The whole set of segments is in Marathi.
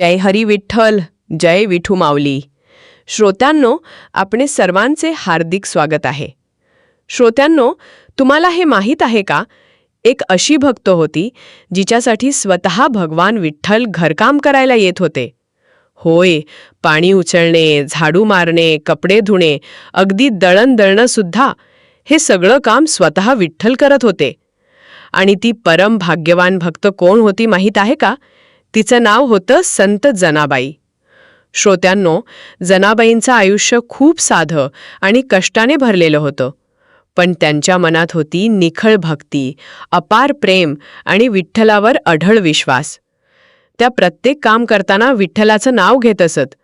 जय हरी विठ्ठल, जय विठू माऊली. श्रोत्यांनो, आपणे सर्वांचे हार्दिक स्वागत आहे. श्रोत्यांनो, तुम्हाला हे माहीत आहे का, एक अशी भक्त होती जिच्यासाठी स्वतः भगवान विठ्ठल घरकाम करायला येत होते. होय, पाणी उचलणे, झाडू मारणे, कपडे धुणे, अगदी दळण दळणं सुद्धा, हे सगळं काम स्वतः विठ्ठल करत होते. आणि ती परम भाग्यवान भक्त कोण होती माहीत आहे का? तिचं नाव होतं संत जनाबाई. श्रोत्यांनो, जनाबाईंचं आयुष्य खूप साधं आणि कष्टाने भरलेलं होतं. पण त्यांच्या मनात होती निखळ भक्ती, अपार प्रेम आणि विठ्ठलावर अढळ विश्वास. त्या प्रत्येक काम करताना विठ्ठलाचं नाव घेत असत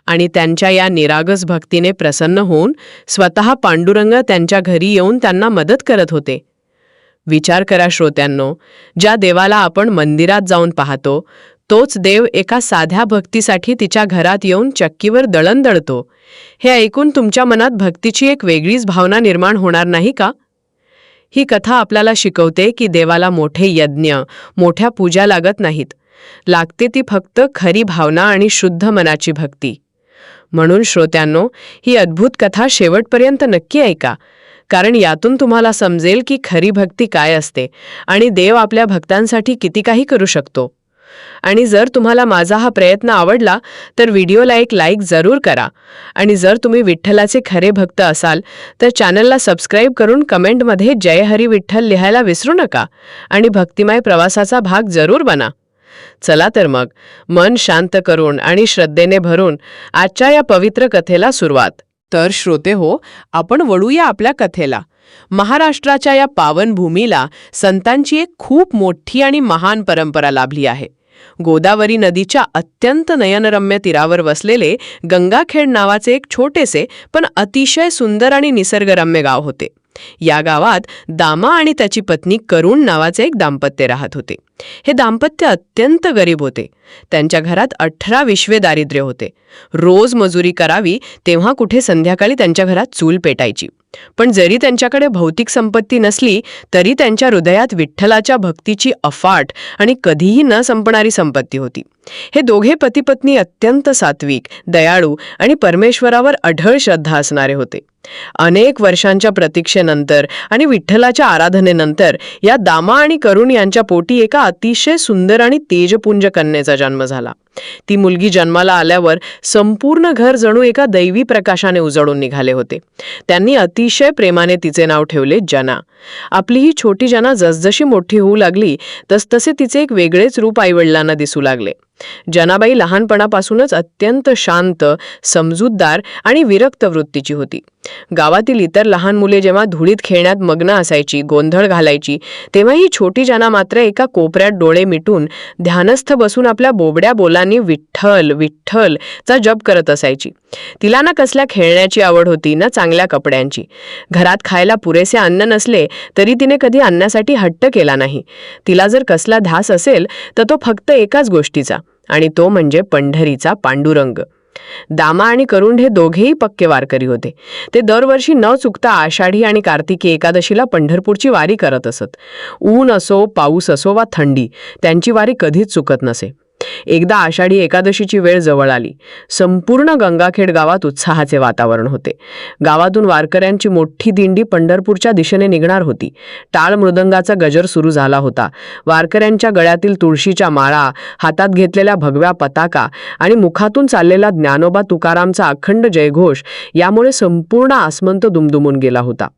आणि त्यांच्या या निरागस भक्तीने प्रसन्न होऊन स्वतः पांडुरंग त्यांच्या घरी येऊन त्यांना मदत करत होते. विचार करा श्रोत्यांनो, ज्या देवाला आपण मंदिरात जाऊन पाहतो, तोच देव एका साध्या भक्तीसाठी तिच्या घरात येऊन चक्कीवर दळण दळतो. हे ऐकून तुमच्या मनात भक्तीची एक वेगळीच भावना निर्माण होणार नाही का? ही कथा आपल्याला शिकवते की देवाला मोठे यज्ञ, मोठ्या पूजा लागत नाहीत. लागते ती फक्त खरी भावना आणि शुद्ध मनाची भक्ती. म्हणून श्रोत्यांनो, ही अद्भुत कथा शेवटपर्यंत नक्की ऐका, कारण यातून तुम्हाला समजेल की खरी भक्ती काय असते आणि देव आपल्या भक्तांसाठी किती काही करू शकतो. आणि जर तुम्हाला माझा हा प्रयत्न आवडला तर व्हिडिओला एक लाईक जरूर करा. आणि जर तुम्ही विठ्ठलाचे खरे भक्त असाल तर चॅनलला सबस्क्राईब करून कमेंटमध्ये जय हरी विठ्ठल लिहायला विसरू नका आणि भक्तिमय प्रवासाचा भाग जरूर बना. चला तर मग, मन शांत करून आणि श्रद्धेने भरून आजच्या या पवित्र कथेला सुरुवात. तर श्रोते हो, आपण वळूया आपल्या कथेला. महाराष्ट्राच्या या पावनभूमीला संतांची एक खूप मोठी आणि महान परंपरा लाभली आहे. गोदावरी नदीच्या अत्यंत नयनरम्य तीरावर वसलेले गंगाखेड नावाचे एक छोटेसे पण अतिशय सुंदर आणि निसर्गरम्य गाव होते. या गावात दामा आणि त्याची पत्नी करुण नावाचे एक दाम्पत्य राहत होते. हे दाम्पत्य अत्यंत गरीब होते. त्यांच्या घरात 18 विश्वे दारिद्र्य होते. रोज मजुरी करावी तेव्हा कुठे संध्याकाळी त्यांच्या घरात चूल पेटायची. पण जरी त्यांच्याकडे भौतिक संपत्ती नसली तरी त्यांच्या हृदयात विठ्ठलाच्या भक्तीची अफाट आणि कधीही न संपणारी संपत्ती होती. हे दोघे पती-पत्नी अत्यंत सात्विक, दयाळू आणि परमेश्वरावर अढळ श्रद्धा असणारे होते. अनेक वर्षांच्या प्रतीक्षेनंतर आणि विठ्ठलाच्या आराधनेनंतर या दामा आणि करुण यांच्या पोटी एका अतिशय सुंदर आणि तेजपुंज कन्येचा जन्म झाला. ती मुलगी जन्माला आल्यावर संपूर्ण घर जणू एका दैवी प्रकाशाने उजळून निघाले होते. त्यांनी अतिशय प्रेमाने तिचे नाव ठेवले जना. आपली ही छोटी जना जसजशी मोठी होऊ लागली तसतसे तिचे एक वेगळेच रूप आईवडिलांना दिसू लागले. जनाबाई लहानपणापासूनच अत्यंत शांत, समजूतदार आणि विरक्त वृत्तीची होती. गावातील इतर लहान मुले जेव्हा धुळीत खेळण्यात मग्न असायची, गोंधळ घालायची, तेव्हा ही छोटी जना मात्र एका कोपऱ्यात डोळे मिटून ध्यानस्थ बसून आपल्या बोबड्या बोलांनी विठ्ठल विठ्ठल चा जप करत असायची. तिला ना कसल्या खेळण्याची आवड होती ना चांगल्या कपड्यांची. घरात खायला पुरेसे अन्न नसले तरी तिने कधी अन्नासाठी हट्ट केला नाही. तिला जर कसला ध्यास असेल तर तो फक्त एकाच गोष्टीचा, आणि तो म्हणजे पंढरीचा पांडुरंग. दामा आणि करुण हे दोघेही पक्के वारकरी होते. ते दरवर्षी न चुकता आषाढी आणि कार्तिकी एकादशीला पंढरपूरची वारी करत असत. ऊन असो, पाऊस असो वा थंडी, त्यांची वारी कधीच चुकत नसे. एकदा आषाढी एकादशीची वेळ जवळ आली. संपूर्ण गंगाखेड गावात उत्साहाचे वातावरण होते. गावातून वारकऱ्यांची मोठी दिंडी पंढरपूरच्या दिशेने निघणार होती. टाळ मृदंगाचा गजर सुरू झाला होता. वारकऱ्यांच्या गळ्यातील तुळशीच्या माळा, हातात घेतलेल्या भगव्या पताका आणि मुखातून चाललेला ज्ञानोबा तुकारामचा अखंड जयघोष यामुळे संपूर्ण आसमंत दुमदुमून गेला होता.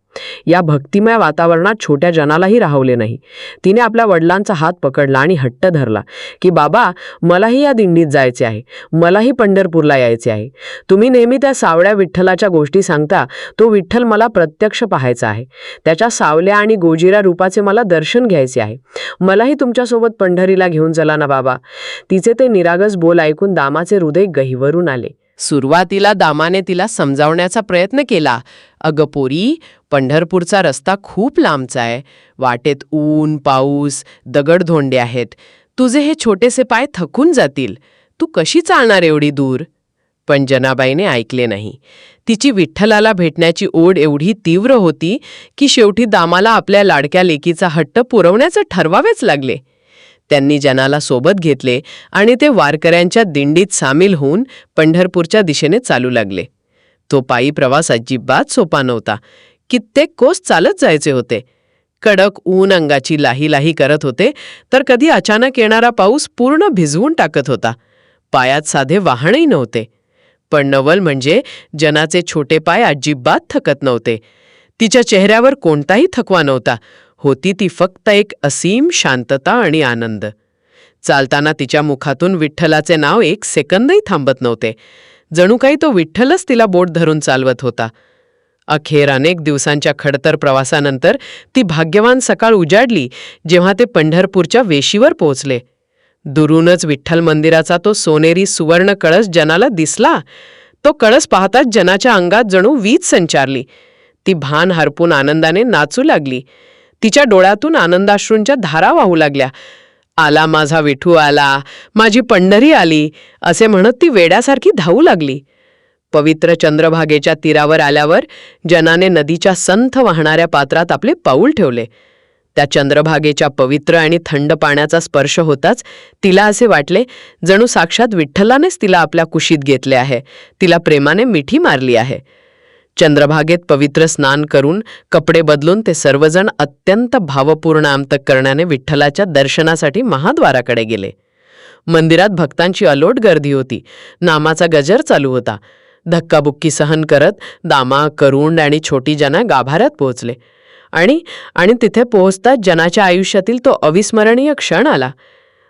या भक्तिमय वातावरणात छोट्या जनालाही राहवले नाही. तिने आपल्या वडिलांचा हात पकडला आणि हट्ट धरला की बाबा, मलाही या दिंडीत जायचे आहे, मलाही पंढरपूरला यायचे आहे. तुम्ही नेहमी त्या सावळ्या विठ्ठलाच्या गोष्टी सांगता, तो विठ्ठल मला प्रत्यक्ष पाहायचा आहे. त्याच्या सावल्या आणि गोजिरा रूपाचे मला दर्शन घ्यायचे आहे. मलाही तुमच्यासोबत पंढरीला घेऊन चला ना बाबा. तिचे ते निरागस बोल ऐकून दामाचे हृदय गहिवरून आले. सुरुवातीला दामाने तिला समजावण्याचा प्रयत्न केला. अगं पोरी, पंढरपूरचा रस्ता खूप लांबचा आहे. वाटेत ऊन, पाऊस, दगडधोंडे आहेत. तुझे हे छोटेसे पाय थकून जातील. तू कशी चालणार एवढी दूर? पण जनाबाईने ऐकले नाही. तिची विठ्ठलाला भेटण्याची ओढ एवढी तीव्र होती की शेवटी दामाला आपल्या लाडक्या लेकीचा हट्ट पुरवण्याचे ठरवावेच लागले. त्यांनी जनाला सोबत घेतले आणि ते वारकऱ्यांच्या दिंडीत सामील होऊन पंढरपूरच्या दिशेने चालू लागले. तो पायी प्रवास अजिबात सोपा नव्हता. कित्येक कोस चालत जायचे होते. कडक ऊन अंगाची लाही लाही करत होते, तर कधी अचानक येणारा पाऊस पूर्ण भिजवून टाकत होता. पायात साधे वाहनही नव्हते. पण नवल म्हणजे जनाचे छोटे पाय अजिबात थकत नव्हते. तिच्या चेहऱ्यावर कोणताही थकवा नव्हता. होती ती फक्त एक असीम शांतता आणि आनंद. चालताना तिच्या मुखातून विठ्ठलाचे नाव एक सेकंदही थांबत नव्हते. जणू काही तो विठ्ठलच तिला बोट धरून चालवत होता. अखेर अनेक दिवसांच्या खडतर प्रवासानंतर ती भाग्यवान सकाळ उजाडली, जेव्हा ते पंढरपूरच्या वेशीवर पोहोचले. दुरूनच विठ्ठल मंदिराचा तो सोनेरी सुवर्ण कळस जनाला दिसला. तो कळस पाहताच जनाच्या अंगात जणू वीज संचारली. ती भान हरपून आनंदाने नाचू लागली. तिच्या डोळ्यातून आनंदाश्रूंच्या धारा वाहू लागल्या. आला माझा विठू आला, माझी पंढरी आली, असे म्हणत ती वेड्यासारखी धावू लागली. पवित्र चंद्रभागेच्या तीरावर आल्यावर जनाने नदीच्या संथ वाहणाऱ्या पात्रात आपले पाऊल ठेवले. त्या चंद्रभागेच्या पवित्र आणि थंड पाण्याचा स्पर्श होताच तिला असे वाटले जणू साक्षात विठ्ठलानेच तिला आपल्या कुशीत घेतले आहे, तिला प्रेमाने मिठी मारली आहे. चंद्रभागेत पवित्र स्नान करून कपडे बदलून ते सर्वजण अत्यंत भावपूर्ण अंतःकरणाने विठ्ठलाच्या दर्शनासाठी महाद्वाराकडे गेले. मंदिरात भक्तांची अलोट गर्दी होती. नामाचा गजर चालू होता. धक्काबुक्की सहन करत दामा, करुंड आणि छोटी जना गाभाऱ्यात पोहोचले. आणि तिथे पोहोचताच जनाच्या आयुष्यातील तो अविस्मरणीय क्षण आला.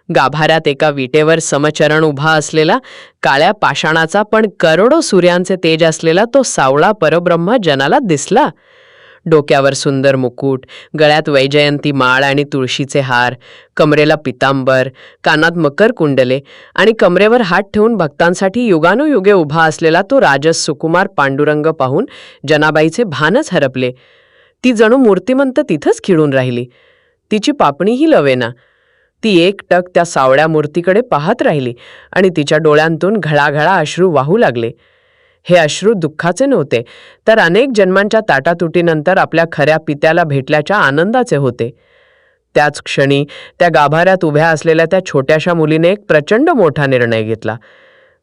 गाभाऱ्यात एका विटेवर समचरण उभा असलेला, काळ्या पाषाणाचा पण करोडो सूर्यांचे तेज असलेला तो सावळा परब्रह्म जनाला दिसला. डोक्यावर सुंदर मुकुट, गळ्यात वैजयंती माळ आणि तुळशीचे हार, कमरेला पितांबर, कानात मकर कुंडले आणि कमरेवर हात ठेवून भक्तांसाठी युगानुयुगे उभा असलेला तो राजस सुकुमार पांडुरंग पाहून जनाबाईचे भानच हरपले. ती जणू मूर्तिमंत तिथंच खिळून राहिली. तिची पापणीही लवेना. ती एकटक त्या सावळ्या मूर्तीकडे पाहत राहिली आणि तिच्या डोळ्यांतून घळाघळा अश्रू वाहू लागले. हे अश्रू दुःखाचे नव्हते, तर अनेक जन्मांच्या ताटातुटीनंतर आपल्या खऱ्या पित्याला भेटल्याच्या आनंदाचे होते. त्याच क्षणी त्या गाभाऱ्यात उभ्या असलेल्या त्या छोट्याशा मुलीने एक प्रचंड मोठा निर्णय घेतला.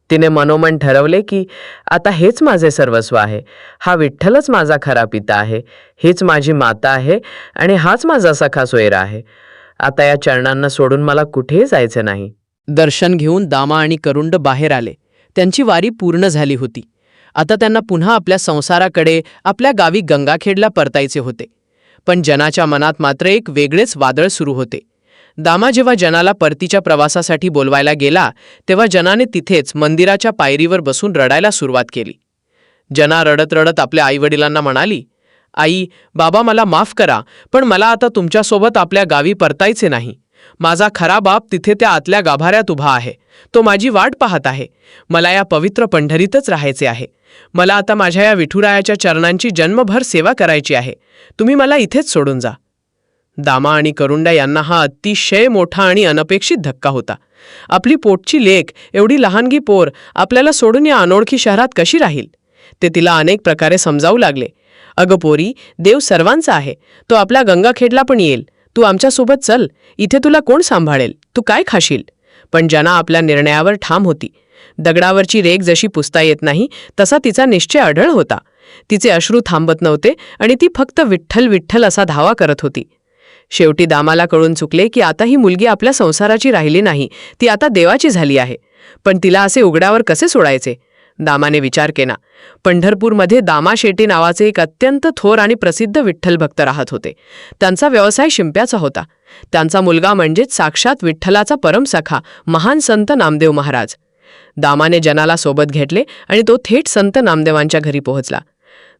तिने मनोमन ठरवले की आता हेच माझे सर्वस्व आहे. हा विठ्ठलच माझा खरा पिता आहे, हीच माझी माता आहे आणि हाच माझा सखा सोयरा आहे. आता या चरणांना सोडून मला कुठेही जायचे नाही. दर्शन घेऊन दामा आणि करुंड बाहेर आले. त्यांची वारी पूर्ण झाली होती. आता त्यांना पुन्हा आपल्या संसाराकडे, आपल्या गावी गंगाखेडला परतायचे होते. पण जनाच्या मनात मात्र एक वेगळेच वादळ सुरू होते. दामा जेव्हा जनाला परतीच्या प्रवासासाठी बोलवायला गेला, तेव्हा जनाने तिथेच मंदिराच्या पायरीवर बसून रडायला सुरुवात केली. जना रडत रडत आपल्या आईवडिलांना म्हणाली, आई, बाबा, मला माफ करा, पण मला आता तुमच्यासोबत आपल्या गावी परतायचे नाही. माझा खरा बाप तिथे त्या आतल्या गाभाऱ्यात उभा आहे. तो माझी वाट पाहत आहे. मला या पवित्र पंढरीतच राहायचे आहे. मला आता माझ्या या विठुरायाच्या चरणांची जन्मभर सेवा करायची आहे. तुम्ही मला इथेच सोडून जा. दामा आणि करुंडा यांना हा अतिशय मोठा आणि अनपेक्षित धक्का होता. आपली पोटची लेक, एवढी लहानगी पोर आपल्याला सोडून या अनोळखी शहरात कशी राहील? ते तिला अनेक प्रकारे समजावू लागले. अगं पोरी, देव सर्वांचा आहे. तो आपल्या गंगाखेडला पण येईल. तू आमच्यासोबत चल. इथे तुला कोण सांभाळेल? तू काय खाशील? पण जना आपल्या निर्णयावर ठाम होती. दगडावरची रेघ जशी पुसता येत नाही, तसा तिचा निश्चय अढळ होता. तिचे अश्रू थांबत नव्हते आणि ती फक्त विठ्ठल विठ्ठल असा धावा करत होती. शेवटी दामाला कळून चुकले की आता ही मुलगी आपल्या संसाराची राहिली नाही, ती आता देवाची झाली आहे. पण तिला असे उघड्यावर कसे सोडायचे? दामाने विचार केला. पंढरपूरमध्ये दामा शेट्टी नावाचे एक अत्यंत थोर आणि प्रसिद्ध विठ्ठल भक्त राहत होते. त्यांचा व्यवसाय शिंप्याचा होता. त्यांचा मुलगा म्हणजेच साक्षात विठ्ठलाचा परमसखा महान संत नामदेव महाराज. दामाने जनाला सोबत घेतले आणि तो थेट संत नामदेवांच्या घरी पोहोचला.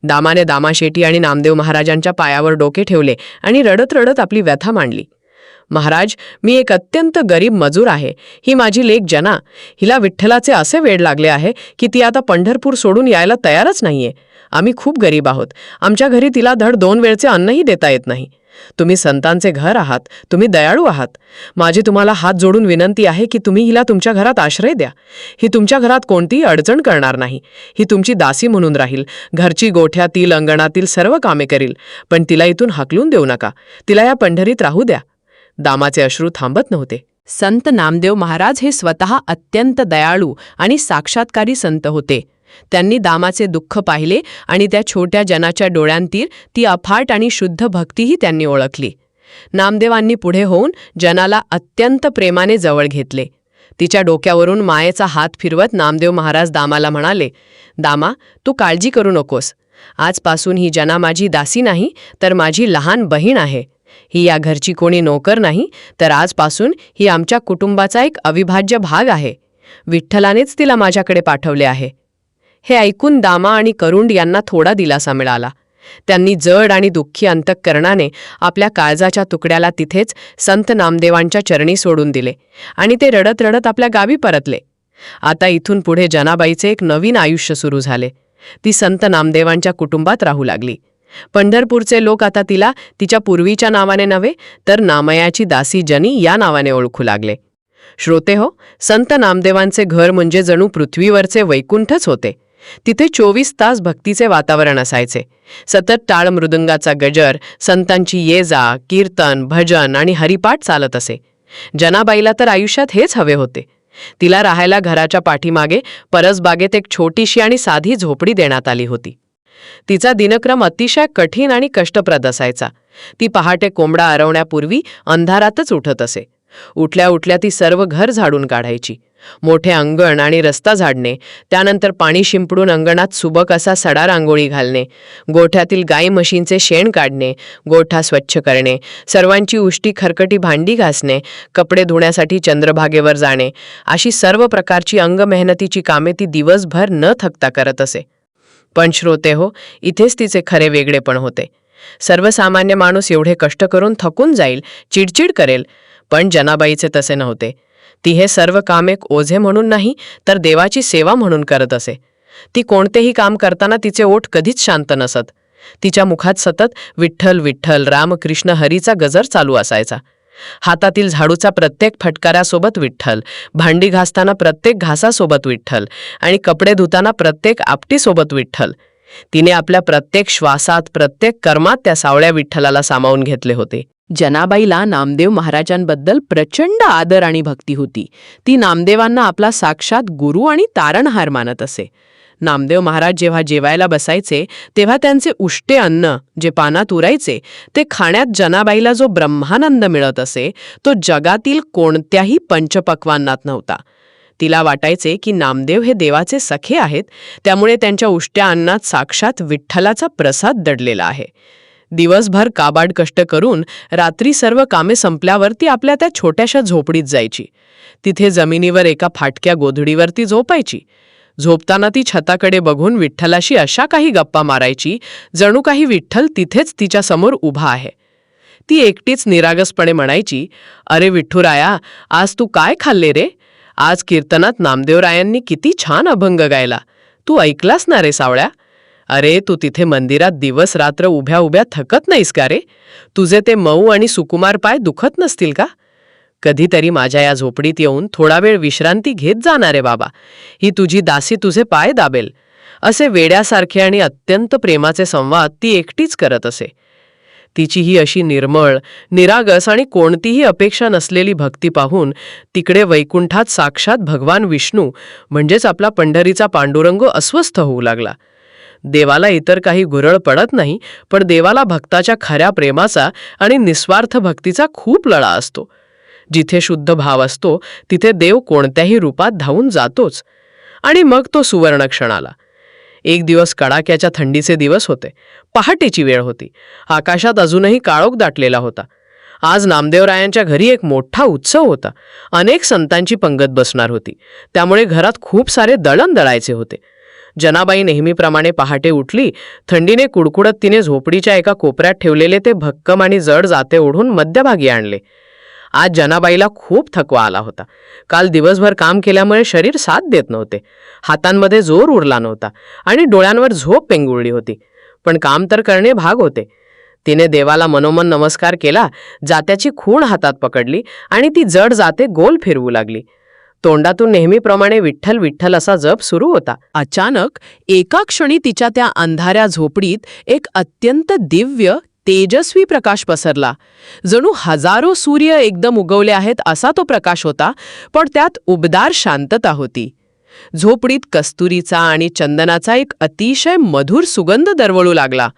दामाने दामा शेट्टी आणि नामदेव महाराजांच्या पायावर डोके ठेवले आणि रडत रडत आपली व्यथा मांडली. महाराज, मी एक अत्यंत गरीब मजूर आहे. ही माझी लेक जना. हिला विठ्ठलाचे असे वेड लागले आहे की ती आता पंढरपूर सोडून यायला तयारच नाहीये. आम्ही खूप गरीब आहोत. आमच्या घरी तिला धड 2 वेळचे अन्नही देता येत नाही. तुम्ही संतांचे घर आहात, तुम्ही दयाळू आहात. माझी तुम्हाला हात जोडून विनंती आहे की तुम्ही हिला तुमच्या घरात आश्रय द्या. ही तुमच्या घरात कोणतीही अडचण करणार नाही. ही तुमची दासी म्हणून राहील. घरची, गोठ्यातील, अंगणातील सर्व कामे करील. पण तिला इथून हाकलून देऊ नका. तिला या पंढरीत राहू द्या. दामाचे अश्रू थांबत नव्हते. संत नामदेव महाराज हे स्वतः अत्यंत दयाळू आणि साक्षात्कारी संत होते. त्यांनी दामाचे दुःख पाहिले आणि त्या छोट्या जनाच्या डोळ्यांतील ती अफाट आणि शुद्ध भक्तीही त्यांनी ओळखली. नामदेवांनी पुढे होऊन जनाला अत्यंत प्रेमाने जवळ घेतले. तिच्या डोक्यावरून मायेचा हात फिरवत नामदेव महाराज दामाला म्हणाले, दामा, तू काळजी करू नकोस. आजपासून ही जना माझी दासी नाही, तर माझी लहान बहीण आहे. ही या घरची कोणी नोकर नाही, तर आजपासून ही आमच्या कुटुंबाचा एक अविभाज्य भाग आहे. विठ्ठलानेच तिला माझ्याकडे पाठवले आहे. हे ऐकून दामा आणि करुंड यांना थोडा दिलासा मिळाला. त्यांनी जड आणि दुःखी अंतःकरणाने आपल्या काळजाच्या तुकड्याला तिथेच संत नामदेवांच्या चरणी सोडून दिले आणि ते रडत रडत आपल्या गावी परतले. आता इथून पुढे जनाबाईचे एक नवीन आयुष्य सुरू झाले. ती संत नामदेवांच्या कुटुंबात राहू लागली. पंढरपूरचे लोक आता तिला तिच्या पूर्वीच्या नावाने नव्हे, तर नामयाची दासी जनी या नावाने ओळखू लागले. श्रोते हो, संत नामदेवांचे घर म्हणजे जणू पृथ्वीवरचे वैकुंठच होते. तिथे 24 तास भक्तीचे वातावरण असायचे. सतत टाळ मृदुंगाचा गजर, संतांची ये-जा, कीर्तन, भजन आणि हरिपाठ चालत असे. जनाबाईला तर आयुष्यात हेच हवे होते. तिला राहायला घराच्या पाठीमागे परसबागेत एक छोटीशी आणि साधी झोपडी देण्यात आली होती. तिचा दिनक्रम अतिशय कठीण आणि कष्टप्रद असायचा. ती पहाटे कोंबडा आरवण्यापूर्वी अंधारातच उठत असे. उठल्या उठल्या ती सर्व घर झाडून काढायची. मोठे अंगण आणि रस्ता झाडणे, त्यानंतर पाणी शिंपडून अंगणात सुबक असा सडा रांगोळी घालणे, गोठ्यातील गाई म्हशींचे शेण काढणे, गोठा स्वच्छ करणे, सर्वांची उष्टी खरकटी भांडी घासणे, कपडे धुण्यासाठी चंद्रभागेवर जाणे, अशी सर्व प्रकारची अंगमेहनतीची कामे ती दिवसभर न थकता करत असे. पण श्रोते हो, इथेच तिचे खरे वेगळेपण होते. सर्वसामान्य माणूस एवढे कष्ट करून थकून जाईल, चिडचिड करेल, पण जनाबाईचे तसे नव्हते. ती हे सर्व काम एक ओझे म्हणून नाही, तर देवाची सेवा म्हणून करत असे. ती कोणतेही काम करताना तिचे ओठ कधीच शांत नसत. तिच्या मुखात सतत विठ्ठल विठ्ठल, रामकृष्ण हरीचा गजर चालू असायचा. हातातील झाडूचा प्रत्येक फटकाऱ्यासोबत विठ्ठल, भांडी घासताना प्रत्येक घासासोबत विठ्ठल आणि कपडे धुताना प्रत्येक आपटीसोबत विठ्ठल. तिने आपल्या प्रत्येक श्वासात, प्रत्येक कर्मात त्या सावळ्या विठ्ठलाला सामावून घेतले होते. जनाबाईला नामदेव महाराजांबद्दल प्रचंड आदर आणि भक्ती होती. ती नामदेवांना आपला साक्षात गुरु आणि तारणहार मानत असे. नामदेव महाराज जेव्हा जेवायला बसायचे, तेव्हा त्यांचे उष्टे अन्न जे पानात उरायचे, ते खाण्यात जनाबाईला जो ब्रह्मानंद मिळत असे, तो जगातील कोणत्याही पंचपक्वान्नात नव्हता. तिला वाटायचे की नामदेव हे देवाचे सखे आहेत, त्यामुळे त्यांच्या उष्ट्या अन्नात साक्षात विठ्ठलाचा प्रसाद दडलेला आहे. दिवसभर काबाड कष्ट करून रात्री सर्व कामे संपल्यावर ती आपल्या त्या छोट्याशा झोपडीत जायची. तिथे जमिनीवर एका फाटक्या गोधडीवर ती झोपायची. झोपताना ती छताकडे बघून विठ्ठलाशी अशा काही गप्पा मारायची, जणू काही विठ्ठल तिथेच तिच्या समोर उभा आहे. ती एकटीच निरागसपणे म्हणायची, अरे विठ्ठुराया, आज तू काय खाल्ले रे? आज कीर्तनात नामदेवरायांनी किती छान अभंग गायला. तू ऐकलास ना रे सावळ्या? अरे, तू तिथे मंदिरात दिवस रात्र उभ्या उभ्या थकत नाहीस का रे? तुझे ते मऊ आणि सुकुमार पाय दुखत नसतील का? कधीतरी माझ्या या झोपडीत येऊन थोडा वेळ विश्रांती घेत जाणार रे बाबा. ही तुझी दासी तुझे पाय दाबेल. असे वेड्यासारखे आणि अत्यंत प्रेमाचे संवाद ती एकटीच करत असे. तिची ही अशी निर्मळ, निरागस आणि कोणतीही अपेक्षा नसलेली भक्ती पाहून तिकडे वैकुंठात साक्षात भगवान विष्णू म्हणजेच आपला पंढरीचा पांडुरंग अस्वस्थ होऊ लागला. देवाला इतर काही गुरळ पडत नाही, पण देवाला भक्ताच्या खऱ्या प्रेमाचा आणि निस्वार्थ भक्तीचा खूप लळा असतो. जिथे शुद्ध भाव असतो, तिथे देव कोणत्याही रूपात धावून जातोच. आणि मग तो सुवर्ण क्षण आला. एक दिवस कडाक्याच्या थंडीचे दिवस होते. पहाटेची वेळ होती. आकाशात अजूनही काळोख दाटलेला होता. आज नामदेवरायांच्या घरी एक मोठा उत्सव होता. अनेक संतांची पंगत बसणार होती, त्यामुळे घरात खूप सारे दळण दळायचे होते. जनाबाई नेहमीप्रमाणे पहाटे उठली. थंडीने कुडकुडत तिने झोपडीच्या एका कोपऱ्यात ठेवलेले ते भक्कम आणि जड जाते ओढून मध्यभागी आणले. आज जनाबाईला खूप थकवा आला होता. काल दिवसभर काम केल्यामुळे शरीर साथ देत नव्हते. हातांमध्ये जोर उरला नव्हता आणि डोळ्यांवर झोप पेंगुळली होती. पण काम तर करणे भाग होते. तिने देवाला मनोमन नमस्कार केला, जात्याची खूण हातात पकडली आणि ती जड जाते गोल फिरवू लागली. तोंडातून नेहमीप्रमाणे विठ्ठल विठ्ठल असा जप सुरू होता. अचानक एका क्षणी तिच्या त्या अंधाऱ्या झोपडीत एक अत्यंत दिव्य तेजस्वी प्रकाश पसरला. जणू हजारो सूर्य एकदम उगवले आहेत असा तो प्रकाश होता, पण त्यात उबदार शांतता होती. झोपडीत कस्तुरीचा आणि चंदनाचा एक अतिशय मधुर सुगंध दरवळू लागला.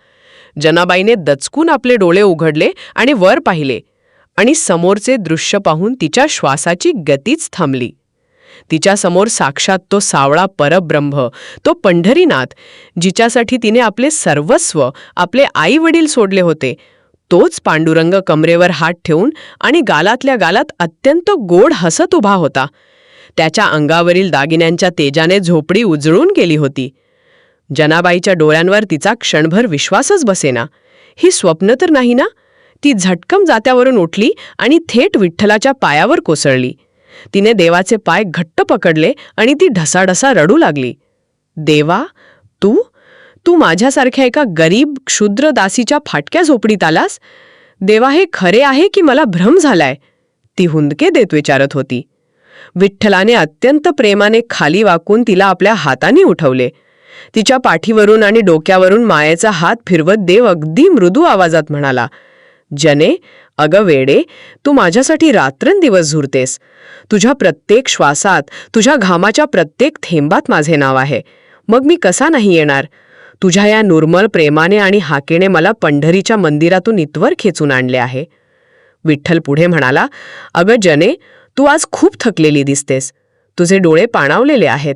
जनाबाईने दचकून आपले डोळे उघडले आणि वर पाहिले, आणि समोरचे दृश्य पाहून तिच्या श्वासाची गतीच थांबली. तिच्यासमोर साक्षात तो सावळा परब्रह्म, तो पंढरीनाथ, जिच्यासाठी तिने आपले सर्वस्व, आपले आई वडील सोडले होते, तोच पांडुरंग कमरेवर हात ठेवून आणि गालातल्या गालात अत्यंत गोड हसत उभा होता. त्याच्या अंगावरील दागिन्यांच्या तेजाने झोपडी उजळून गेली होती. जनाबाईच्या डोळ्यांवर तिचा क्षणभर विश्वासच बसेना. ही स्वप्न तर नाही ना? ती झटकन जात्यावरून उठली आणि थेट विठ्ठलाच्या पायावर कोसळली. तिने देवाचे पाय घट्ट पकडले आणि ती ढसाढसा रडू लागली. देवा, तू माझ्यासारख्या एका गरीब क्षुद्र दासीच्या फाटक्या झोपडीत आलास? देवा, हे खरे आहे की मला भ्रम झालाय? ती हुंदके देत विचारत होती. विठ्ठलाने अत्यंत प्रेमाने खाली वाकून तिला आपल्या हाताने उठवले. तिच्या पाठीवरून आणि डोक्यावरून मायेचा हात फिरवत देव अगदी मृदू आवाजात म्हणाला, जने, अगं वेडे, तू माझ्यासाठी रात्रंदिवस झुरतेस. तुझ्या प्रत्येक श्वासात, तुझ्या घामाच्या प्रत्येक थेंबात माझे नाव आहे. मग मी कसा नाही येणार? तुझ्या या निर्मळ प्रेमाने आणि हाकेने मला पंढरीच्या मंदिरातून इतवर खेचून आणले आहे. विठ्ठल पुढे म्हणाला, अगं जने, तू आज खूप थकलेली दिसतेस. तुझे डोळे पाणावलेले आहेत.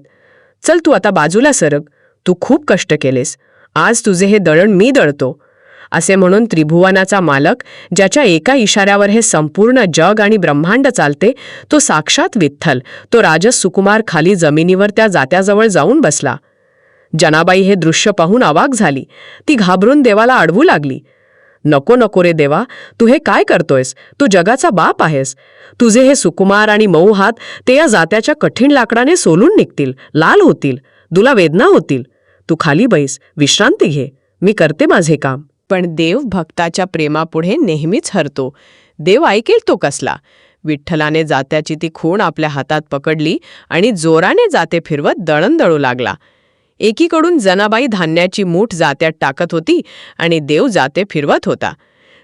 चल, तू आता बाजूला सरक. तू खूप कष्ट केलेस. आज तुझे हे दळण मी दळतो. असे म्हणून त्रिभुवनाचा मालक, ज्याच्या एका इशाऱ्यावर हे संपूर्ण जग आणि ब्रह्मांड चालते, तो साक्षात विठ्ठल, तो राजस सुकुमार खाली जमिनीवर त्या जात्याजवळ जाऊन बसला. जनाबाई हे दृश्य पाहून अवाक झाली. ती घाबरून देवाला अडवू लागली. नको नको रे देवा, तू हे काय करतोयस? तू जगाचा बाप आहेस. तुझे हे सुकुमार आणि मऊ हात ते या जात्याच्या कठीण लाकडाने सोलून निघतील, लाल होतील, तुला वेदना होतील. तू खाली बैस, विश्रांती घे. मी करते माझे काम. पण देव भक्ताच्या प्रेमापुढे नेहमीच हरतो. देव ऐकेल तो कसला. विठ्ठलाने जात्याची ती खूण आपल्या हातात पकडली आणि जोराने जाते फिरवत दळण दळू लागला. एकीकडून जनाबाई धान्याची मूठ जात्यात टाकत होती आणि देव जाते फिरवत होता.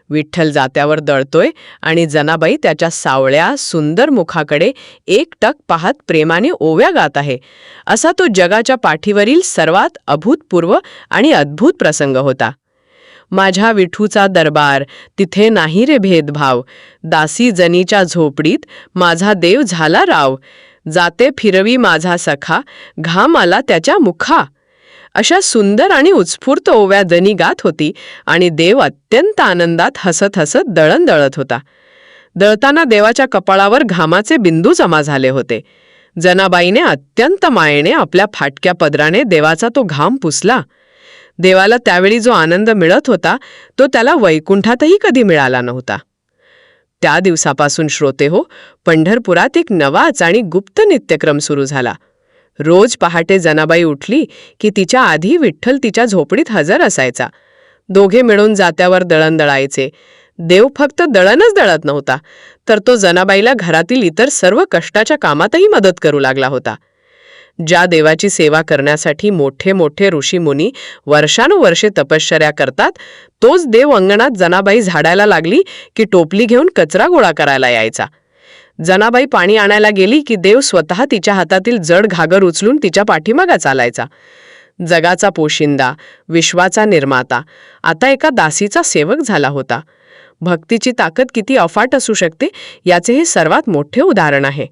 विठ्ठल जात्यावर दळतोय आणि जनाबाई त्याच्या सावळ्या सुंदर मुखाकडे एकटक पाहत प्रेमाने ओव्या गात आहे. असा तो जगाच्या पाठीवरील सर्वात अभूतपूर्व आणि अद्भुत प्रसंग होता. माझ्या विठूचा दरबार, तिथे नाही रे भेदभाव. दासी जनीच्या झोपडीत माझा देव झाला राव. जाते फिरवी माझा सखा, घाम आला त्याच्या मुखा. अशा सुंदर आणि उत्स्फूर्त ओव्या जनी गात होती आणि देव अत्यंत आनंदात हसत हसत दळण दळत होता. दळताना देवाच्या कपाळावर घामाचे बिंदू जमा झाले होते. जनाबाईने अत्यंत मायेने आपल्या फाटक्या पदराने देवाचा तो घाम पुसला. देवाला त्यावेळी जो आनंद मिळत होता, तो त्याला वैकुंठातही कधी मिळाला नव्हता. त्या दिवसापासून श्रोते हो, पंढरपुरात एक नवाच आणि गुप्त नित्यक्रम सुरू झाला. रोज पहाटे जनाबाई उठली की तिच्या आधी विठ्ठल तिच्या झोपडीत हजर असायचा. दोघे मिळून जात्यावर दळण दळायचे. देव फक्त दळणच दळत नव्हता, तर तो जनाबाईला घरातील इतर सर्व कष्टाच्या कामातही मदत करू लागला होता. ज्या देवाची सेवा करण्यासाठी मोठे मोठे ऋषीमुनी वर्षानुवर्षे तपश्चर्या करतात, तोच देव अंगणात जनाबाई झाडायला लागली की टोपली घेऊन कचरा गोळा करायला यायचा. जनाबाई पाणी आणायला गेली की देव स्वतः तिच्या हातातील जड घागर उचलून तिच्या पाठीमागा चालायचा. जगाचा पोशिंदा, विश्वाचा निर्माता, आता एका दासीचा सेवक झाला होता. भक्तीची ताकद किती अफाट असू शकते याचे हे सर्वात मोठे उदाहरण आहे.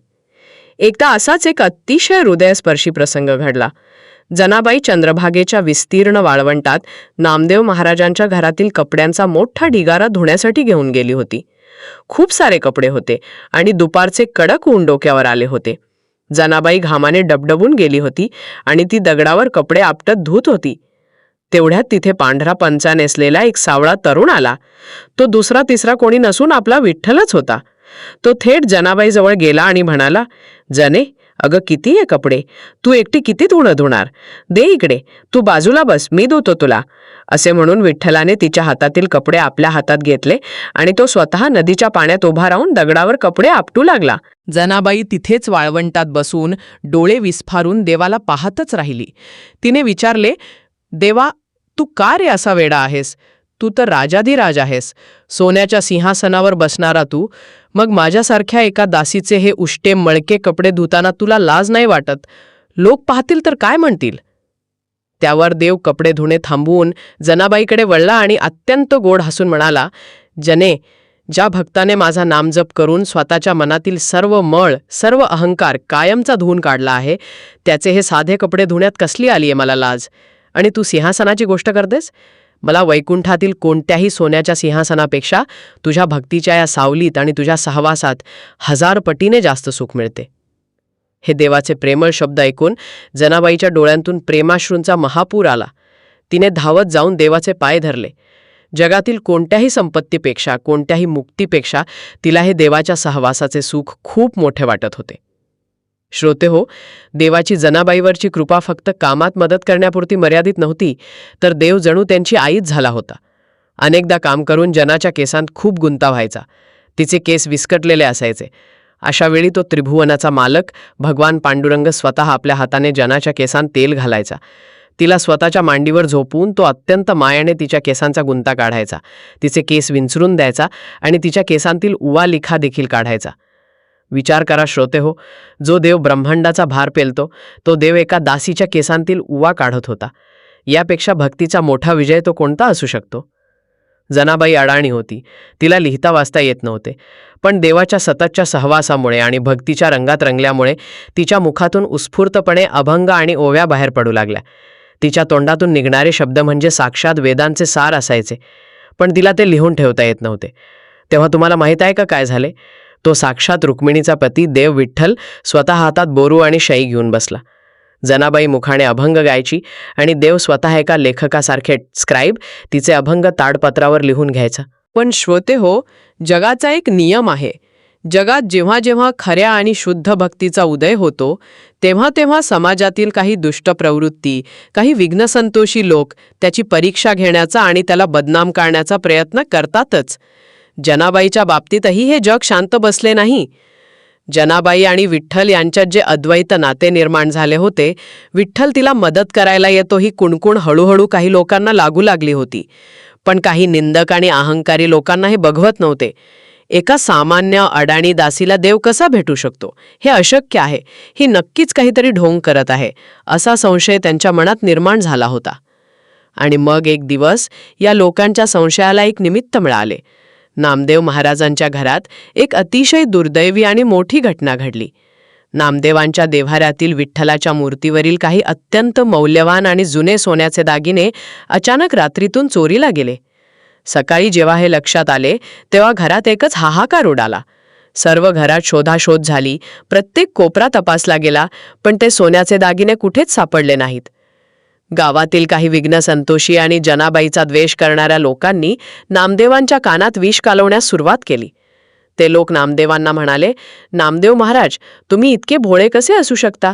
एकदा असाच एक अतिशय हृदयस्पर्शी प्रसंग घडला. जनाबाई चंद्रभागेच्या विस्तीर्ण वाळवंटात नामदेव महाराजांच्या घरातील कपड्यांचा मोठा ढिगारा धुण्यासाठी घेऊन गेली होती. खूप सारे कपडे होते आणि दुपारचे कडक ऊन डोक्यावर आले होते. जनाबाई घामाने डबडबून गेली होती आणि ती दगडावर कपडे आपटत धुत होती. तेवढ्यात तिथे पांढरा पंचा नेसलेला एक सावळा तरुण आला. तो दुसरा तिसरा कोणी नसून आपला विठ्ठलच होता. तो थेट जनाबाईजवळ गेला आणि म्हणाला, जने, अगं किती आहे कपडे, तू एकटी किती धुणं धुणार? दे इकडे, तू बाजूला बस, मी धुतो तुला. असे म्हणून विठ्ठलाने तिच्या हातातील कपडे आपल्या हातात घेतले आणि तो स्वतः नदीच्या पाण्यात उभा राहून दगडावर कपडे आपटू लागला. जनाबाई तिथेच वाळवंटात बसून डोळे विस्फारून देवाला पाहतच राहिली. तिने विचारले, देवा, तू का रे असा वेडा आहेस? तू तर राजाधिराज आहेस, सोन्याच्या सिंहासनावर बसणारा तू, मग माझ्यासारख्या एका दासीचे हे उष्टे मळके कपडे धुताना तुला लाज नाही वाटत? लोक पाहतील तर काय म्हणतील? त्यावर देव कपडे धुणे थांबवून जनाबाईकडे वळला आणि अत्यंत गोड हसून म्हणाला, जने, ज्या भक्ताने माझा नामजप करून स्वतःच्या मनातील सर्व मळ, सर्व अहंकार कायमचा धुवून काढला आहे, त्याचे हे साधे कपडे धुण्यात कसली आली आहे मला लाज? आणि तू सिंहासनाची गोष्ट करतेस? मला वैकुंठातील कोणत्याही सोन्याच्या सिंहासनापेक्षा तुझ्या भक्तीच्या या सावलीत आणि तुझ्या सहवासात 1000 पटीने जास्त सुख मिळते. हे देवाचे प्रेमळ शब्द ऐकून जनाबाईच्या डोळ्यांतून प्रेमाश्रूंचा महापूर आला. तिने धावत जाऊन देवाचे पाय धरले. जगातील कोणत्याही संपत्तीपेक्षा, कोणत्याही मुक्तीपेक्षा तिला हे देवाच्या सहवासाचे सुख खूप मोठे वाटत होते. श्रोतेहो, देवाची जनाबाईवरची कृपा फक्त कामात मदत करण्यापुरती मर्यादित नव्हती, तर देव जणू त्यांची आईच झाला होता. अनेकदा काम करून जनाच्या केसांत खूप गुंता व्हायचा. तिचे केस विस्कटलेले असायचे. अशा वेळी तो त्रिभुवनाचा मालक भगवान पांडुरंग स्वतः आपल्या हाताने जनाच्या केसांत तेल घालायचा. तिला स्वतःच्या मांडीवर झोपवून तो अत्यंत मायाने तिच्या केसांचा गुंता काढायचा, तिचे केस विंचरून द्यायचा आणि तिच्या केसांतील उवा लिखा देखील काढायचा. विचार करा श्रोतेहो, जो देव ब्रह्मांडाचा भार पेलतो, तो देव एका दासीच्या केसांतील उवा काढत होता. यापेक्षा भक्तीचा मोठा विजय तो कोणता असू शकतो? जनाबाई अडाणी होती. तिला लिहिता वाचता येत नव्हते. पण देवाच्या सततच्या सहवासामुळे आणि भक्तीच्या रंगात रंगल्यामुळे तिच्या मुखातून उत्स्फूर्तपणे अभंग आणि ओव्या बाहेर पडू लागल्या. तिच्या तोंडातून निघणारे शब्द म्हणजे साक्षात वेदांचे सार असायचे. पण तिला ते लिहून ठेवता येत नव्हते. तेव्हा तुम्हाला माहीत आहे का काय झाले? तो साक्षात रुक्मिणीचा पती देव विठ्ठल स्वतः हातात बोरू आणि शाई घेऊन बसला. जनाबाई मुखाने अभंग गायची आणि देव स्वतः एका लेखकासारखे स्क्राईब तिचे अभंग ताडपत्रावर लिहून घ्यायचा. पण श्रोते हो, जगाचा एक नियम आहे. जगात जेव्हा जेव्हा खऱ्या आणि शुद्ध भक्तीचा उदय होतो, तेव्हा तेव्हा समाजातील काही दुष्ट प्रवृत्ती, काही विघ्नसंतोषी लोक त्याची परीक्षा घेण्याचा आणि त्याला बदनाम करण्याचा प्रयत्न करतातच. जनाबाईच्या बाबतीतही हे जग शांत बसले नाही. जनाबाई आणि विठ्ठल यांच्यात जे अद्वैत नाते निर्माण झाले होते, विठ्ठल तिला मदत करायला येतो ही कुणकुण हळूहळू काही लोकांना लागू लागली होती. पण काही निंदक आणि अहंकारी लोकांना हे बघवत नव्हते. एका सामान्य अडाणी दासीला देव कसा भेटू शकतो? हे अशक्य आहे. ही नक्कीच काहीतरी ढोंग करत आहे, असा संशय त्यांच्या मनात निर्माण झाला होता. आणि मग एक दिवस या लोकांच्या संशयाला एक निमित्त मिळाले. नामदेव महाराजांच्या घरात एक अतिशय दुर्दैवी आणि मोठी घटना घडली. नामदेवांच्या देव्हाऱ्यातील विठ्ठलाच्या मूर्तीवरील काही अत्यंत मौल्यवान आणि जुने सोन्याचे दागिने अचानक रात्रीतून चोरीला गेले. सकाळी जेव्हा हे लक्षात आले, तेव्हा घरात एकच हाहाकार उडाला. सर्व घरात शोधाशोध झाली. प्रत्येक कोपरा तपासला गेला, पण ते सोन्याचे दागिने कुठेच सापडले नाहीत. गावातील काही विघ्नसंतोषी आणि जनाबाईचा द्वेष करणाऱ्या लोकांनी नामदेवांच्या कानात विष कालवण्यास सुरुवात केली. ते लोक नामदेवांना म्हणाले, नामदेव महाराज, तुम्ही इतके भोळे कसे असू शकता?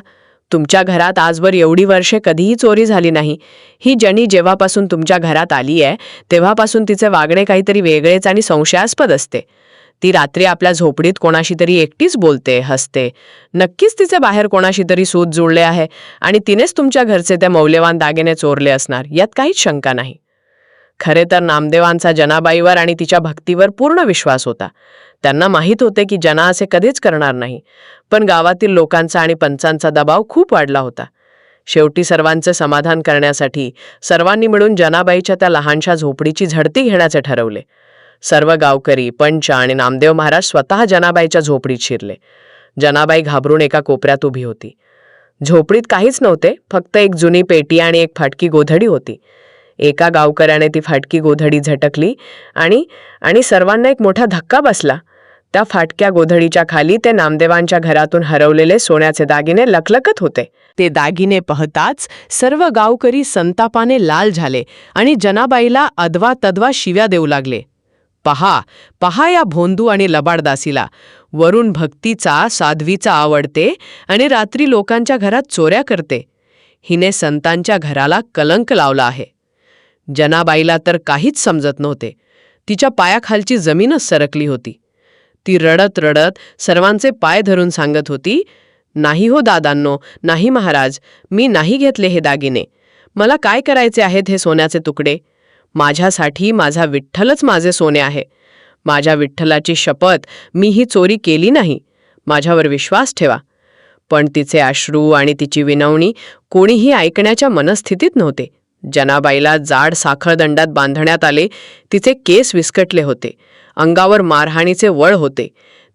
तुमच्या घरात आजवर एवढी वर्षे कधीही चोरी झाली नाही. ही जनी जेव्हापासून तुमच्या घरात आली आहे, तेव्हापासून तिचे वागणे काहीतरी वेगळेच आणि संशयास्पद असते. ती रात्री आपल्या झोपडीत कोणाशी तरी एकटीच बोलते, हसते. नक्कीच तिचे बाहेर कोणाशी तरी सूत जुळले आहे आणि तिनेच तुमच्या घरचे ते मौल्यवान दागिने चोरले असणार, यात काहीच शंका नाही. खरे तर नामदेवांचा जनाबाईवर आणि तिच्या भक्तीवर पूर्ण विश्वास होता. त्यांना माहीत होते की जना असे कधीच करणार नाही. पण गावातील लोकांचा आणि पंचांचा दबाव खूप वाढला होता. शेवटी सर्वांचे समाधान करण्यासाठी सर्वांनी मिळून जनाबाईच्या त्या लहानशा झोपडीची झडती घेण्याचे ठरवले. सर्व गावकरी, पंच आणि नामदेव महाराज स्वतः जनाबाईच्या झोपडीत शिरले. जनाबाई घाबरून एका कोपऱ्यात उभी होती. झोपडीत काहीच नव्हते, फक्त एक जुनी पेटी आणि एक फाटकी गोधडी होती. एका गावकऱ्याने ती फाटकी गोधडी झटकली आणि सर्वांना एक मोठा धक्का बसला. त्या फाटक्या गोधडीच्या खाली ते नामदेवांच्या घरातून हरवलेले सोन्याचे दागिने लखलखत होते. ते दागिने पाहताच सर्व गावकरी संतापाने लाल झाले आणि जनाबाईला अदवा तदवा शिव्या देऊ लागले. पहा पहा या भोंदू आणि लबाडदासीला. वरून भक्तीचा, साध्वीचा आवडते आणि रात्री लोकांच्या घरात चोऱ्या करते. हिने संतांच्या घराला कलंक लावला आहे. जनाबाईला तर काहीच समजत नव्हते. तिच्या पायाखालची जमीनच सरकली होती. ती रडत रडत सर्वांचे पाय धरून सांगत होती, नाही हो दादांनो, नाही महाराज, मी नाही घेतले हे दागिने. मला काय करायचे आहेत हे सोन्याचे तुकडे? माझ्यासाठी माझा विठ्ठलच माझे सोने आहे. माझ्या विठ्ठलाची शपथ, मी ही चोरी केली नाही. माझ्यावर विश्वास ठेवा. पण तिचे अश्रू आणि तिची विनवणी कोणीही ऐकण्याच्या मनस्थितीत नव्हते. जनाबाईला जाड साखळदंडात बांधण्यात आले. तिचे केस विस्कटले होते. अंगावर मारहाणीचे वळ होते.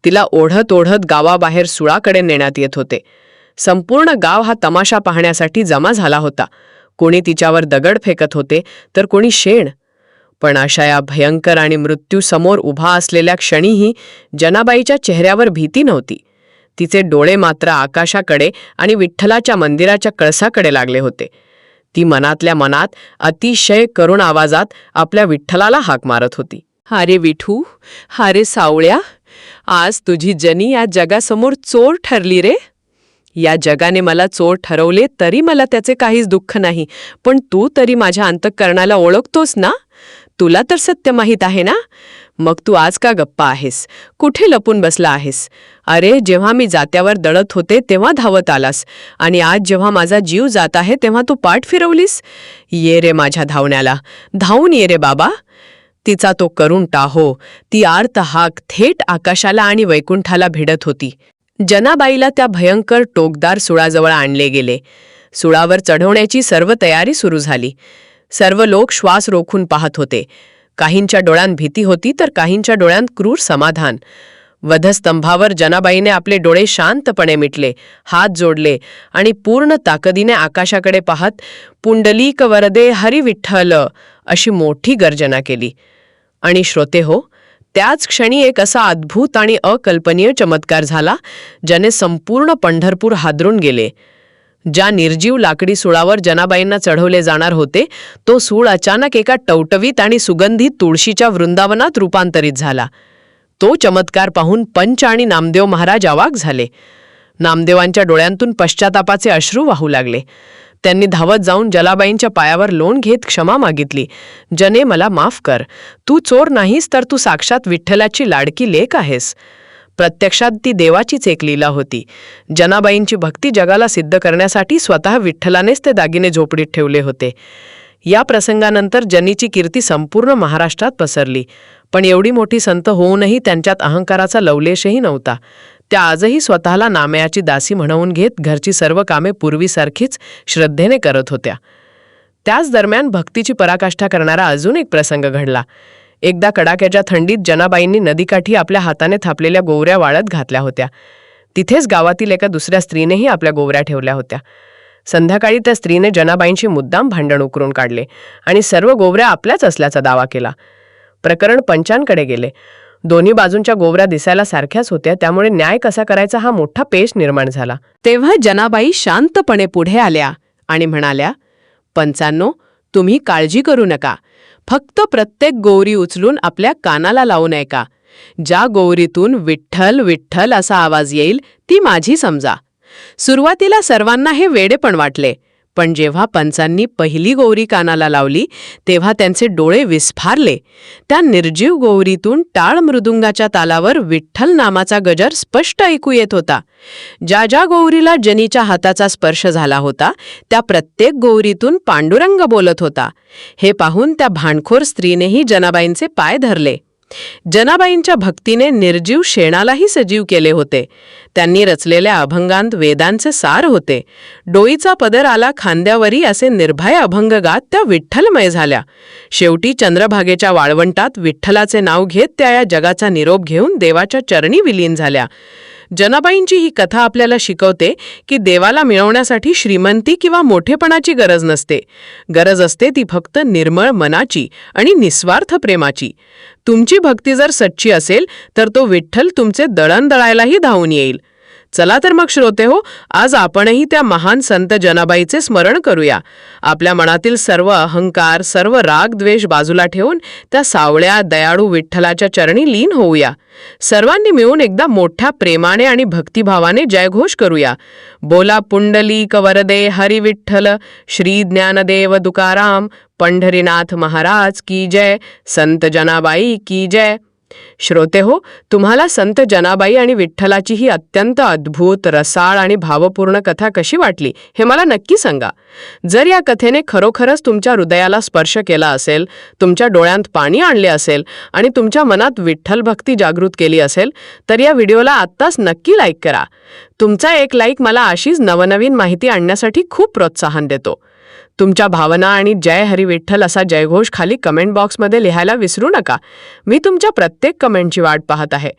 तिला ओढत ओढत गावाबाहेर सुळाकडे नेण्यात येत होते. संपूर्ण गाव हा तमाशा पाहण्यासाठी जमा झाला होता. कोणी तिच्यावर दगड फेकत होते, तर कोणी शेण. पण अशा या भयंकर आणि मृत्यूसमोर उभा असलेल्या क्षणीही जनाबाईच्या चेहऱ्यावर भीती नव्हती. तिचे डोळे मात्र आकाशाकडे आणि विठ्ठलाच्या मंदिराच्या कळसाकडे लागले होते. ती मनातल्या मनात अतिशय करुण आवाजात आपल्या विठ्ठलाला हाक मारत होती. "अरे विठू, अरे सावळ्या, आज तुझी जनी या जगासमोर चोर ठरली रे. या जगाने मला चोर ठरवले तरी मला त्याचे काहीच दुःख नाही, पण तू तरी माझ्या अंतःकरणाला ओळखतोस ना? तुला तर सत्य माहीत आहे ना? मग तू आज का गप्पा आहेस? कुठे लपून बसला आहेस? अरे, जेव्हा मी जात्यावर दळत होते तेव्हा धावत आलास, आणि आज जेव्हा माझा जीव जात आहे तेव्हा तू पाठ फिरवलीस. ये रे माझ्या धावण्याला, धावून ये रे बाबा." तिचा तो करुण टाहो, ती आर्त हाक थेट आकाशाला आणि वैकुंठाला भिडत होती. जनाबाईला त्या भयंकर टोकदार सुळाजवळ आणले गेले. सुळावर चढवण्याची सर्व तयारी सुरू झाली. सर्व लोक श्वास रोखून पाहत होते. काहींच्या डोळ्यांत भीती होती तर काहींच्या डोळ्यांत क्रूर समाधान. वधस्तंभावर जनाबाईने आपले डोळे शांतपणे मिटले, हात जोडले आणि पूर्ण ताकदीने आकाशाकडे पाहत पुंडलीक वरदे हरी विठ्ठल अशी मोठी गर्जना केली. आणि श्रोते हो, त्याच क्षणी एक असा अद्भुत आणि अकल्पनीय चमत्कार झाला, ज्याने संपूर्ण पंढरपूर हादरून गेले. ज्या निर्जीव लाकडी सुळावर जनाबाईंना चढवले जाणार होते, तो सूळ अचानक एका टवटवीत आणि सुगंधित तुळशीच्या वृंदावनात रूपांतरित झाला. तो चमत्कार पाहून पंच आणि नामदेव महाराज अवाक झाले. नामदेवांच्या डोळ्यांतून पश्चातापाचे अश्रू वाहू लागले. त्यांनी धावत जाऊन जनाबाईंच्या पायावर लोण घेत क्षमा मागितली. "जने, मला माफ कर. तू चोर नाहीस, तर तू साक्षात विठ्ठलाची लाडकी लेक आहेस." प्रत्यक्षात ती देवाचीच एक लीला होती. जनाबाईंची भक्ती जगाला सिद्ध करण्यासाठी स्वतः विठ्ठलानेच ते दागिने झोपडीत ठेवले होते. या प्रसंगानंतर जनीची कीर्ती संपूर्ण महाराष्ट्रात पसरली. पण एवढी मोठी संत होऊनही त्यांच्यात अहंकाराचा लवलेशही नव्हता. त्या आजही स्वतःला नामयाची दासी म्हणवून घेत घरची सर्व कामे पूर्वीसारखीच श्रद्धेने करत होत्या. त्याच दरम्यान भक्तीची पराकाष्ठा करणारा अजून एक प्रसंग घडला. एकदा कडाक्याच्या थंडीत जनाबाईंनी नदीकाठी आपल्या हाताने थापलेल्या गोवऱ्या वाळत घातल्या होत्या. तिथेच गावातील एका दुसऱ्या स्त्रीनेही आपल्या गोवऱ्या ठेवल्या होत्या. संध्याकाळी त्या स्त्रीने जनाबाईंशी मुद्दाम भांडण उकरून काढले आणि सर्व गोवऱ्या आपल्याच असल्याचा दावा केला. प्रकरण पंचांकडे गेले. दोन्ही बाजूंच्या गोवऱ्या दिसायला सारख्याच होत्या, त्यामुळे न्याय कसा करायचा हा मोठा पेच निर्माण झाला. तेव्हा जनाबाई शांतपणे पुढे आल्या आणि म्हणाल्या, "पंचांनो, तुम्ही काळजी करू नका. फक्त प्रत्येक गोवरी उचलून आपल्या कानाला लावू नये का? ज्या गोवरीतून विठ्ठल विठ्ठल असा आवाज येईल ती माझी समजा." सुरुवातीला सर्वांना हे वेडेपण वाटले, पण जेव्हा पंचांनी पहिली गोवरी कानाला लावली तेव्हा त्यांचे डोळे विस्फारले. त्या निर्जीव गोवरीतून टाळ मृदुंगाच्या तालावर विठ्ठल नामाचा गजर स्पष्ट ऐकू येत होता. ज्या ज्या गोवरीला जनीच्या हाताचा स्पर्श झाला होता त्या प्रत्येक गोवरीतून पांडुरंग बोलत होता. हे पाहून त्या भांडखोर स्त्रीनेही जनाबाईंचे पाय धरले. जनाबाईंच्या भक्तीने निर्जीव शेणालाही सजीव केले होते. त्यांनी रचलेल्या अभंगांत वेदांचे सार होते. डोईचा पदर आला खांद्यावरी असे निर्भय अभंग गात त्या विठ्ठलमय झाल्या. शेवटी चंद्रभागेच्या वाळवंटात विठ्ठलाचे नाव घेत त्या या जगाचा निरोप घेऊन देवाच्या चरणी विलीन झाल्या. जनाबाईंची ही कथा आपल्याला शिकवते की देवाला मिळवण्यासाठी श्रीमंती किंवा मोठेपणाची गरज नसते. गरज असते ती फक्त निर्मळ मनाची आणि निस्वार्थ प्रेमाची. तुमची भक्ती जर सच्ची असेल तर तो विठ्ठल तुमचे दळण दळायलाही धावून येईल. चला तर मग श्रोते हो, आज आपणही त्या महान संत जनाबाईचे स्मरण करूया. आपल्या मनातील सर्व अहंकार, सर्व राग द्वेष बाजूला ठेवून त्या सावळ्या दयाळू विठ्ठलाच्या चरणी लीन होऊया. सर्वांनी मिळून एकदा मोठ्या प्रेमाने आणि भक्तिभावाने जयघोष करूया. बोला पुंडलीक वरदे हरी विठ्ठल, श्री ज्ञानदेव तुकाराम, पंढरीनाथ महाराज की जय, संत जनाबाई की जय. श्रोते हो, तुम्हाला संत जनाबाई आणि विठ्ठलाची ही अत्यंत अद्भुत, रसाळ आणि भावपूर्ण कथा कशी वाटली हे मला नक्की सांगा. जर या कथेने खरोखरच तुमच्या हृदयाला स्पर्श केला असेल, तुमच्या डोळ्यांत पाणी आणले असेल आणि तुमच्या मनात विठ्ठल भक्ती जागृत केली असेल, तर या व्हिडिओला आत्ताच नक्की लाईक करा. तुमचा एक लाईक मला अशीच नवनवीन माहिती आणण्यासाठी खूप प्रोत्साहन देतो. तुमच्या भावना आणि जय हरी विठ्ठल असा जयघोष खाली कमेंट बॉक्समध्ये लिहायला विसरू नका. मी तुमच्या प्रत्येक कमेंटची वाट पाहत आहे.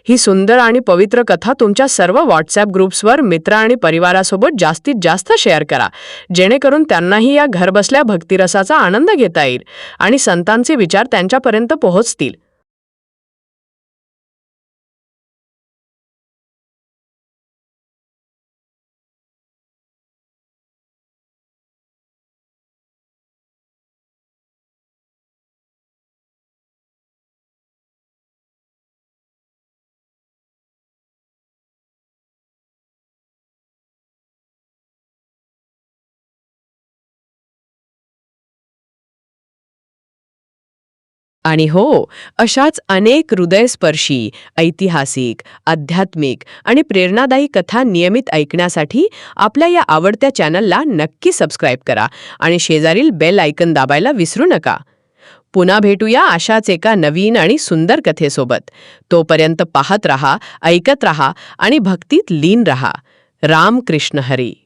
ही सुंदर आणि पवित्र कथा तुमच्या सर्व व्हॉट्सॲप ग्रुप्सवर मित्र आणि परिवारासोबत जास्तीत जास्त शेअर करा, जेणेकरून त्यांनाही या घरबसल्या भक्तिरसाचा आनंद घेता येईल आणि संतांचे विचार त्यांच्यापर्यंत पोहोचतील. आणि हो, अशाच अनेक हृदयस्पर्शी, ऐतिहासिक, आध्यात्मिक आणि प्रेरणादायी कथा नियमित ऐकण्यासाठी आपल्या या आवडत्या चॅनलला नक्की सबस्क्राईब करा आणि शेजारील बेल आयकन दाबायला विसरू नका. पुन्हा भेटूया अशाच एका नवीन आणि सुंदर कथेसोबत. तोपर्यंत पाहत रहा, ऐकत रहा आणि भक्तीत लीन रहा. राम कृष्ण हरी.